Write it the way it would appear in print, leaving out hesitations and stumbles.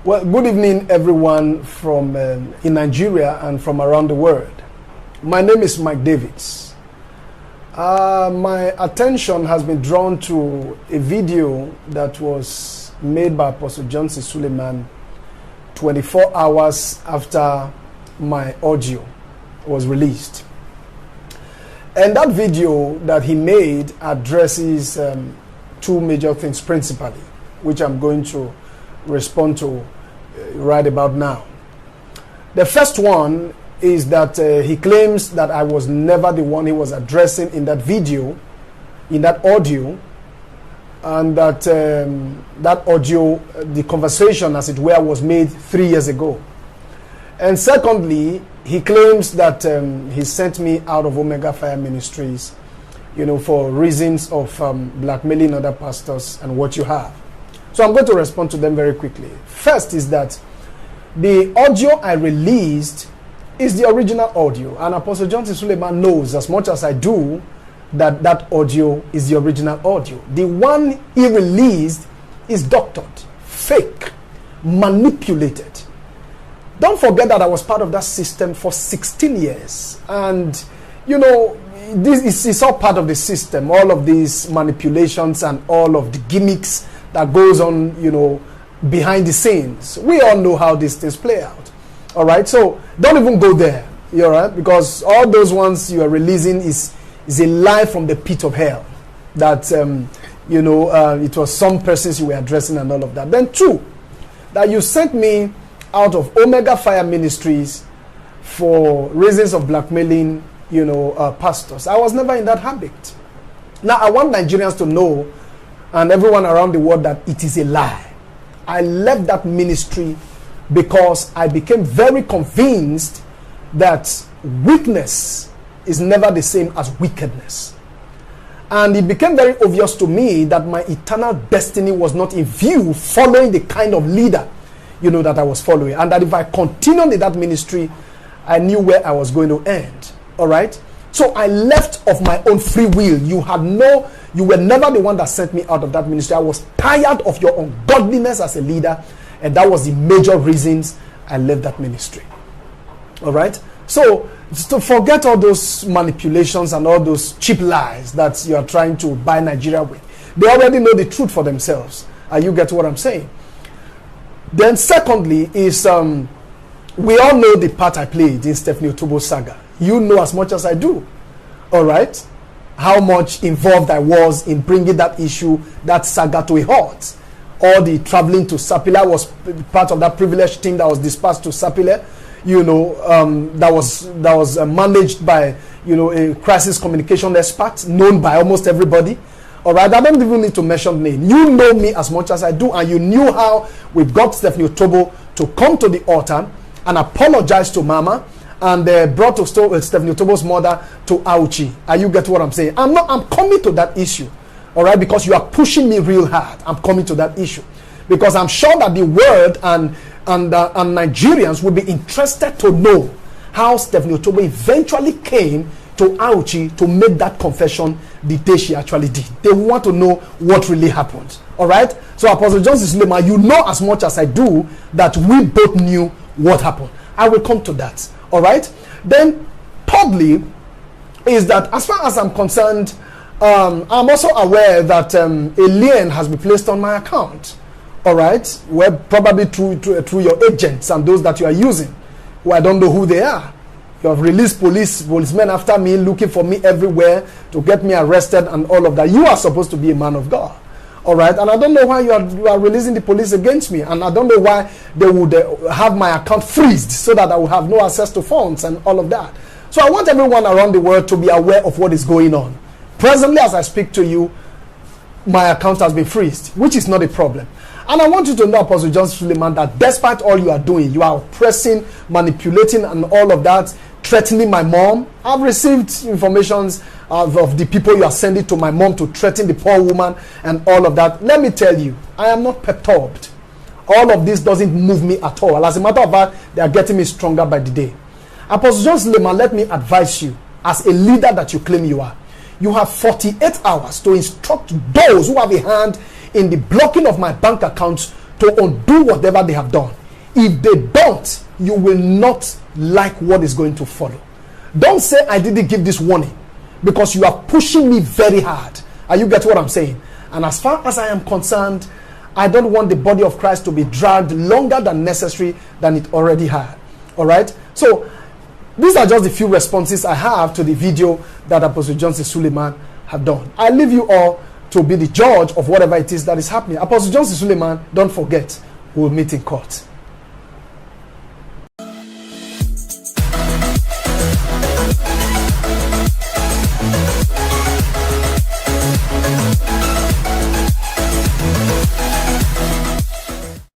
Well, good evening, everyone from in Nigeria and from around the world. My name is Mike Davids. My attention has been drawn to a video that was made by Apostle Johnson Suleman 24 hours after my audio was released. And that video that he made addresses two major things principally, which I'm going to respond to right about now. The first one is that he claims that I was never the one he was addressing in that video, in that audio, and that that audio, the conversation as it were, was made 3 years ago. And secondly, he claims that he sent me out of Omega Fire Ministries, for reasons of blackmailing other pastors and what you have. So I'm going to respond to them very quickly. First is that the audio I released is the original audio, and Apostle Johnson Suleman knows as much as I do that that audio is the original audio. The one he released is doctored, fake, manipulated. Don't forget that I was part of that system for 16 years, and this is all part of the system, all of these manipulations and all of the gimmicks that goes on, behind the scenes. We all know how these things play out. All right, so don't even go there. All right, because all those ones you are releasing is a lie from the pit of hell. That it was some persons you were addressing and all of that. Then two, that you sent me out of Omega Fire Ministries for reasons of blackmailing, pastors. I was never in that habit. Now I want Nigerians to know, and everyone around the world, that it is a lie. I left that ministry because I became very convinced that weakness is never the same as wickedness. And it became very obvious to me that my eternal destiny was not in view following the kind of leader, that I was following. And that if I continued in that ministry, I knew where I was going to end. All right? So I left of my own free will. You were never the one that sent me out of that ministry. I was tired of your ungodliness as a leader, and that was the major reasons I left that ministry. All right? So to forget all those manipulations and all those cheap lies that you are trying to buy Nigeria with. They already know the truth for themselves. You get what I'm saying? Then secondly is, we all know the part I played in Stephenie Otobo's Saga. You know as much as I do. All right? How much involved I was in bringing that issue, that saga, to a halt. All the traveling to Sapele, I was part of that privileged team that was dispatched to Sapele, that was managed by, a crisis communication expert known by almost everybody. All right, I don't even need to mention name. You know me as much as I do, and you knew how we got Stephenie Otobo to come to the altar and apologize to Mama, and brought to Stephenie Otobo's mother to Auchi. You get what I'm saying? I'm coming to that issue, all right, because you are pushing me real hard. I'm coming to that issue because I'm sure that the world and Nigerians will be interested to know how Stephenie Otobo eventually came to Auchi to make that confession the day she actually did. They want to know what really happened. All right. So Apostle Johnson Suleman, you know as much as I do that we both knew what happened. I will come to that. All right. Then thirdly is that as far as I'm concerned, I'm also aware that a lien has been placed on my account. All right. Well, probably through your agents and those that you are using, who I don't know who they are. You have released policemen after me, looking for me everywhere to get me arrested and all of that. You are supposed to be a man of God. All right. And I don't know why you are releasing the police against me. And I don't know why they would have my account freezed so that I would have no access to funds and all of that. So I want everyone around the world to be aware of what is going on. Presently, as I speak to you, my account has been freezed, which is not a problem. And I want you to know, Apostle Johnson Suleman, that despite all you are doing, you are oppressing, manipulating, and all of that, threatening my mom. I've received informations of the people you are sending to my mom to threaten the poor woman and all of that. Let me tell you, I am not perturbed. All of this doesn't move me at all. As a matter of fact, they are getting me stronger by the day. Apostle Johnson Suleman, let me advise you, as a leader that you claim you are, you have 48 hours to instruct those who have a hand in the blocking of my bank accounts to undo whatever they have done. If they don't, you will not like what is going to follow. Don't say I didn't give this warning, because you are pushing me very hard. Are you getting what I'm saying? And as far as I am concerned, I don't want the body of Christ to be dragged longer than necessary than it already had. All right? So these are just the few responses I have to the video that Apostle Johnson Suleiman have done. I leave you all to be the judge of whatever it is that is happening. Apostle Johnson Suleiman, don't forget, we'll meet in court.